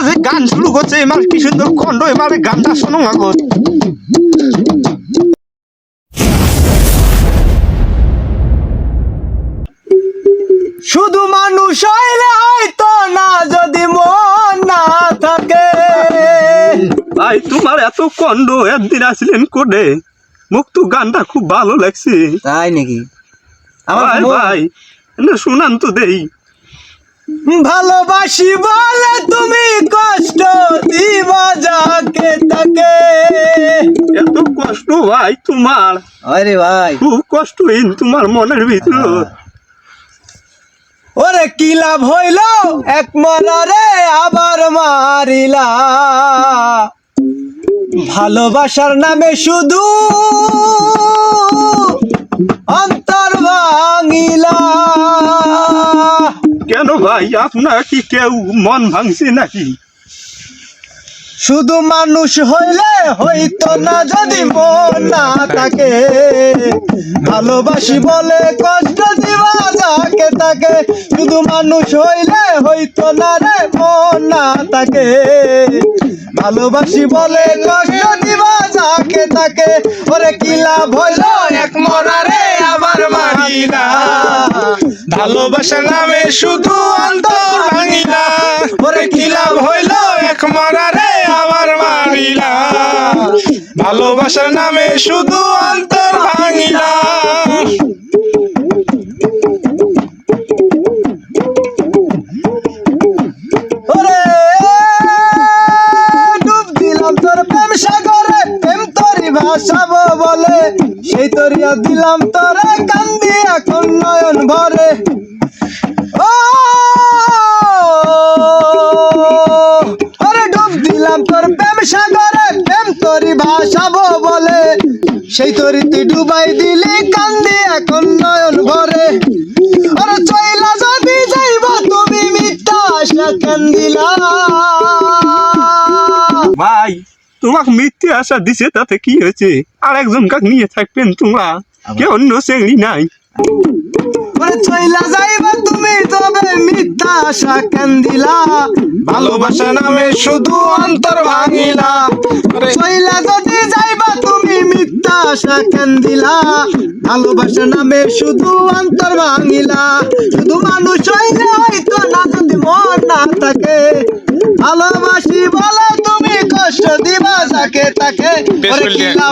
মাঝে গান শুরু করছে এবার কি সুন্দর কণ্ঠ এবারে গানটা শোনো আগত শুধু মানুষ হইলে হয়তো না যদি মন না থাকে ভাই তোমার এত কণ্ঠ একদিন আসলেন কোডে মুখ তো গানটা খুব ভালো লাগছে তাই নাকি আমার ভাই না শুনান তো দেই ভালোবাসি বলে তুমি কষ্ট দিবা যাকে তাকে এত কষ্ট ভাই তোমার আরে ভাই খুব কষ্টহীন তোমার মনের ভিতর ওরে কি লাভ হইল এক মরারে আবার মারিলা ভালোবাসার নামে শুধু অন্তর ভাঙিলা কেন ভাই আপনার কি কেউ মন ভাঙছে নাকি শুধু মানুষ হইলে হইতো না যদি মন না থাকে ভালোবাসি বলে কষ্ট দিবা যাকে তাকে শুধু মানুষ হইলে হইতো না রে মন না থাকে ভালোবাসি বলে কষ্ট দিবা যাকে তাকে ওরে কি লাভ হইল এক মরারে আবার মারিলা ভালোবাসার নামে শুধু অন্তর ভাঙিলা ওরে কি লাভ হইল এক মরারে আবার মারিলা ভালোবাসার নামে শুধু অন্তর ভাঙিলা ওরে ডুব দিলাম তোর প্রেম সাগরে প্রেম তোরই ভাসাবো বলে সেই তরিয়া দিলাম তোরে কান্দি এখন নয়ন ভরে ওরে ডুব দিলাম তোর প্রেম সাগরে প্রেম তোরই ভাসাবো বলে সেই তরিতে ডুবাই দিলি কান্দি এখন নয়ন ভরে ওরে চইলা যদি যাইবা তুমি মিথ্যা আশা কান্দিলা ভাই তোমাকে মিথ্যে আশা দিছে তাতে কি হয়েছে আর একজন কাক নিয়ে থাকবেন তোমরা কেউ অন্য চেংড়ি নাই চইলা যাইবা তুমি তবে মিথ্যা আশা কান্দিলা ভালোবাসা নামে শুধু অন্তর ভাঙিলা চইলা যদি যাইবা তুমি মিথ্যা আশা কান্দিলা ভালোবাসা নামে শুধু অন্তর ভাঙিলা শুধু মানুষ হইলে হয়তো না যদি মন না থাকে ভালোবাসি বলে তুমি কষ্ট দিবা যাকে তাকে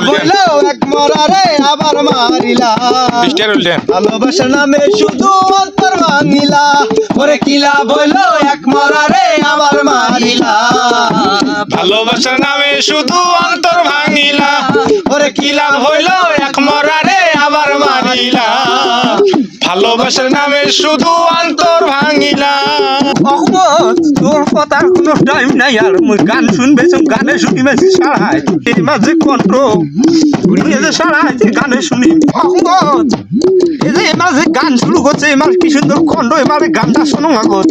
বললো এক মরারে আবার মারিলা ভালোবাসার নামে শুধু অন্তর ভাঙিলা ওরে কিলা বললো এক মরারে আবার মারিলা ভালোবাসার নামে শুধু অন্তর ভাঙিলা ওরে কিলা হইলো এক মরারে আবার মারিলা ভালোবাসার নামে শুধু অন্তর ভাঙিলা তোর কথা কোনো টাইম নাই আর মুই গান শুনবে গানে শুনি বেশি সারাই এই মাঝে কণ্ঠ ঘুরিয়ে যে সারাই গানে শুনি এই যে মাঝে গান শুরু করছে এবার কি সুন্দর কণ্ঠ এবারে গানটা শোনো আগত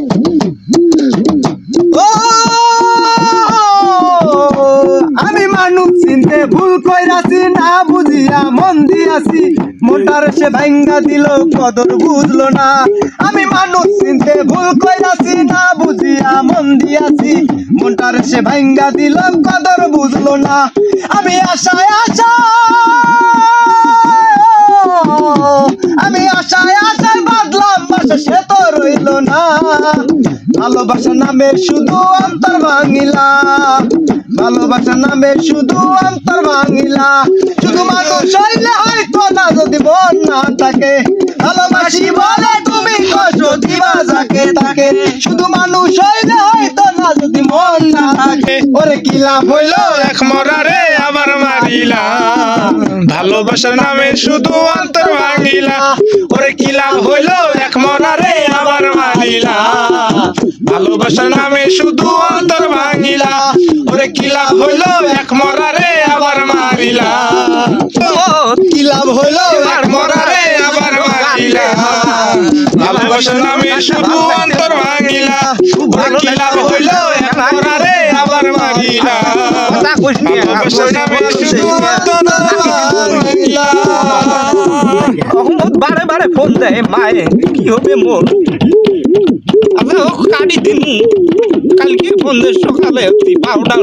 আমি মানুষ চিনতে ভুল কইরাছি না বুঝিয়া মন দিয়াছি মনটার সে ভাঙ্গা দিল কদর বুঝলো না আমি মানুষ চিনতে ভুল কইরাছি না বুঝিয়া মন দিয়াছি মনটার সে ভাঙ্গা দিল কদর বুঝলো না আমি আশায় আশায় বাদলাম বাসা সে তো রইল না ভালোবাসা নামে শুধু অন্তর ভাঙিলা ভালোবাসা নামে শুধু অন্তর ভাঙিলা শুধু মানুষ হইলে হয়তো না যদি মন না থাকে ভালোবাসি বলে তুমি কষ্ট দিবা যাকে তাকে শুধু মানুষ হইলে হয়তো না যদি মন না থাকে ওরে কি লাভ হইলো এক মরারে আবার মারিলা ভালোবাসার নামে শুধু অন্তর ভাঙিলা ওরে কি লাভ হইলো এক মরারে আবার মারিলা ভালোবাসার নামে শুধু অন্তর ভাঙিলা ওরে কি লাভ হইলো এক মরারে আবার মারিলা কি লাভ হইলো এক মরারে আবার মারিলা ভালোবাসার নামে শুধু অন্তর ভাঙিলা ওরে কি লাভ হইলো এক মরারে আবার মারিলা ভালোবাসার নামে শুধু অন্তর ভাঙিলা বারে বারে ফোন দেয় মায়ে কি হবে মোর আমি কাটি দিন কালকে সন্ধ্যে সকালে পাউডার